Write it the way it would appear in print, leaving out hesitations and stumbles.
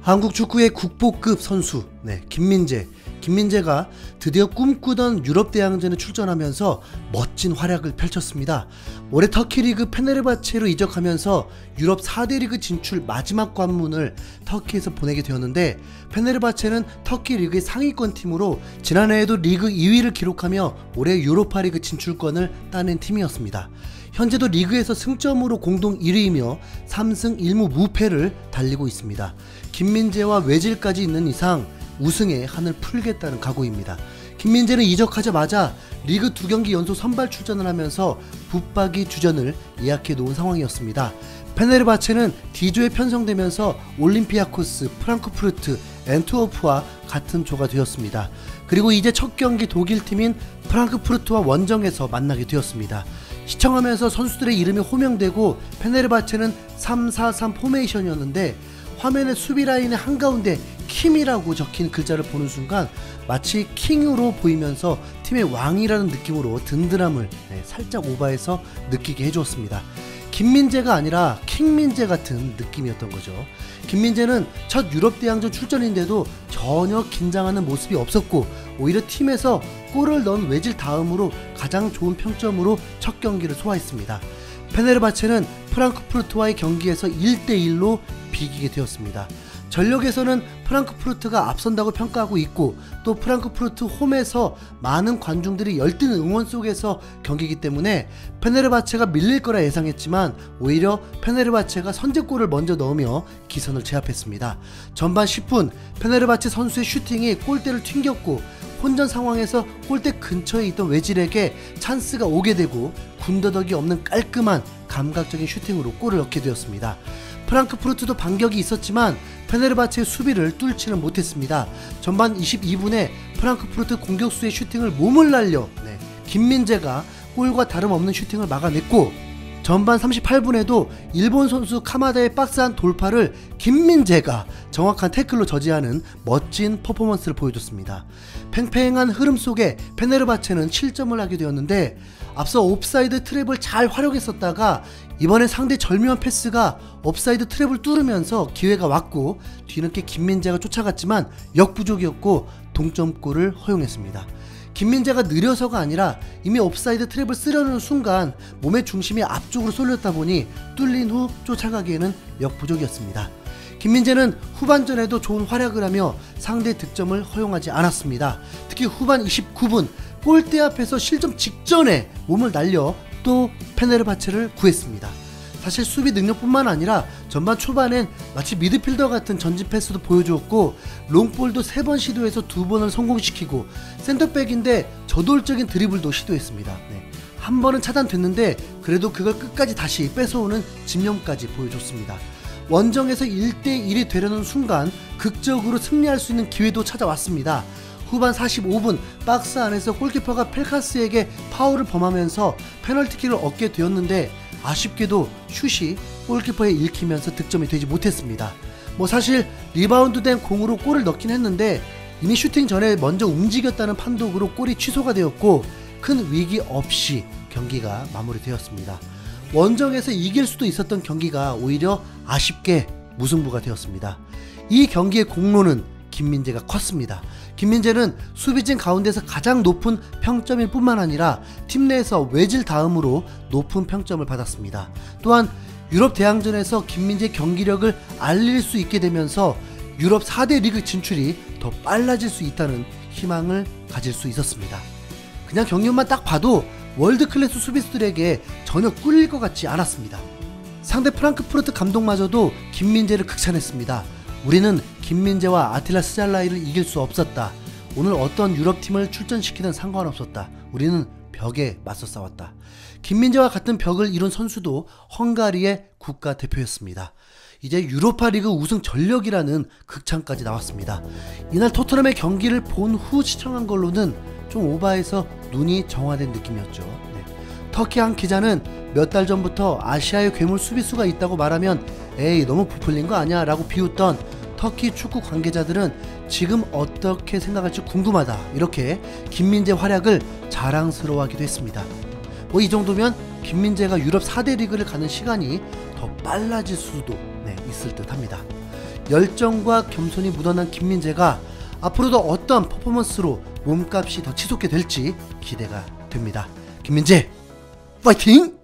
한국 축구의 국보급 선수 김민재가 드디어 꿈꾸던 유럽 대항전에 출전하면서 멋진 활약을 펼쳤습니다. 올해 터키 리그 페네르바체로 이적하면서 유럽 4대 리그 진출 마지막 관문을 터키에서 보내게 되었는데, 페네르바체는 터키 리그의 상위권 팀으로 지난해에도 리그 2위를 기록하며 올해 유로파 리그 진출권을 따낸 팀이었습니다. 현재도 리그에서 승점으로 공동 1위이며 3승 1무 무패를 달리고 있습니다. 김민재와 외질까지 있는 이상 우승의 한을 풀겠다는 각오입니다. 김민재는 이적하자마자 리그 2경기 연속 선발 출전을 하면서 붙박이 주전을 예약해 놓은 상황이었습니다. 페네르바체는 D조에 편성되면서 올림피아코스, 프랑크푸르트, 엔트워프와 같은 조가 되었습니다. 그리고 이제 첫 경기 독일팀인 프랑크푸르트와 원정에서 만나게 되었습니다. 시청하면서 선수들의 이름이 호명되고, 페네르바체는 3-4-3 포메이션이었는데 화면의 수비 라인의 한가운데 킴이라고 적힌 글자를 보는 순간 마치 킹으로 보이면서 팀의 왕이라는 느낌으로 든든함을 살짝 오버해서 느끼게 해주었습니다. 김민재가 아니라 킹민재 같은 느낌이었던 거죠. 김민재는 첫 유럽 대항전 출전인데도 전혀 긴장하는 모습이 없었고, 오히려 팀에서 골을 넣은 외질 다음으로 가장 좋은 평점으로 첫 경기를 소화했습니다. 페네르바체는 프랑크푸르트와의 경기에서 1대1로 비기게 되었습니다. 전력에서는 프랑크푸르트가 앞선다고 평가하고 있고, 또 프랑크푸르트 홈에서 많은 관중들이 열띤 응원 속에서 경기이기 때문에 페네르바체가 밀릴 거라 예상했지만 오히려 페네르바체가 선제골을 먼저 넣으며 기선을 제압했습니다. 전반 10분 페네르바체 선수의 슈팅이 골대를 튕겼고, 혼전 상황에서 골대 근처에 있던 외질에게 찬스가 오게 되고 군더더기 없는 깔끔한 감각적인 슈팅으로 골을 넣게 되었습니다. 프랑크푸르트도 반격이 있었지만 페네르바체의 수비를 뚫지는 못했습니다. 전반 22분에 프랑크푸르트 공격수의 슈팅을 몸을 날려 김민재가 골과 다름없는 슈팅을 막아냈고, 전반 38분에도 일본 선수 카마다의 박스한 돌파를 김민재가 정확한 태클로 저지하는 멋진 퍼포먼스를 보여줬습니다. 팽팽한 흐름 속에 페네르바체는 실점을 하게 되었는데, 앞서 옵사이드 트랩을 잘 활용했었다가 이번에 상대 절묘한 패스가 옵사이드 트랩을 뚫으면서 기회가 왔고, 뒤늦게 김민재가 쫓아갔지만 역부족이었고 동점골을 허용했습니다. 김민재가 느려서가 아니라 이미 옵사이드 트랩을 쓰려는 순간 몸의 중심이 앞쪽으로 쏠렸다 보니 뚫린 후 쫓아가기에는 역부족이었습니다. 김민재는 후반전에도 좋은 활약을 하며 상대 득점을 허용하지 않았습니다. 특히 후반 29분 골대 앞에서 실점 직전에 몸을 날려 또 페네르바체를 구했습니다. 사실 수비 능력뿐만 아니라 전반 초반엔 마치 미드필더 같은 전진 패스도 보여주었고, 롱볼도 3번 시도해서 2번을 성공시키고, 센터백인데 저돌적인 드리블도 시도했습니다. 한 번은 차단됐는데 그래도 그걸 끝까지 다시 뺏어오는 집념까지 보여줬습니다. 원정에서 1대1이 되려는 순간 극적으로 승리할 수 있는 기회도 찾아왔습니다. 후반 45분 박스 안에서 골키퍼가 펠카스에게 파울을 범하면서 페널티킥을 얻게 되었는데, 아쉽게도 슛이 골키퍼에 읽히면서 득점이 되지 못했습니다. 사실 리바운드된 공으로 골을 넣긴 했는데 이미 슈팅 전에 먼저 움직였다는 판독으로 골이 취소가 되었고, 큰 위기 없이 경기가 마무리되었습니다. 원정에서 이길 수도 있었던 경기가 오히려 아쉽게 무승부가 되었습니다. 이 경기의 공로는 김민재가 컸습니다. 김민재는 수비진 가운데서 가장 높은 평점일 뿐만 아니라 팀 내에서 외질 다음으로 높은 평점을 받았습니다. 또한 유럽 대항전에서 김민재의 경기력을 알릴 수 있게 되면서 유럽 4대 리그 진출이 더 빨라질 수 있다는 희망을 가질 수 있었습니다. 그냥 경기만 딱 봐도 월드클래스 수비수들에게 전혀 꿀릴 것 같지 않았습니다. 상대 프랑크푸르트 감독마저도 김민재를 극찬했습니다. 우리는 김민재와 아틸라 스잘라이를 이길 수 없었다. 오늘 어떤 유럽팀을 출전시키든 상관없었다. 우리는 벽에 맞서 싸웠다. 김민재와 같은 벽을 이룬 선수도 헝가리의 국가대표였습니다. 이제 유로파 리그 우승 전력이라는 극찬까지 나왔습니다. 이날 토트넘의 경기를 본 후 시청한 걸로는 좀 오바해서 눈이 정화된 느낌이었죠. 터키 한 기자는 몇 달 전부터 아시아의 괴물 수비수가 있다고 말하면 에이 너무 부풀린 거 아니야 라고 비웃던 터키 축구 관계자들은 지금 어떻게 생각할지 궁금하다, 이렇게 김민재 활약을 자랑스러워하기도 했습니다. 이 정도면 김민재가 유럽 4대 리그를 가는 시간이 더 빨라질 수도 있을 듯 합니다. 열정과 겸손이 묻어난 김민재가 앞으로도 어떤 퍼포먼스로 몸값이 더 치솟게 될지 기대가 됩니다. 김민재 파이팅!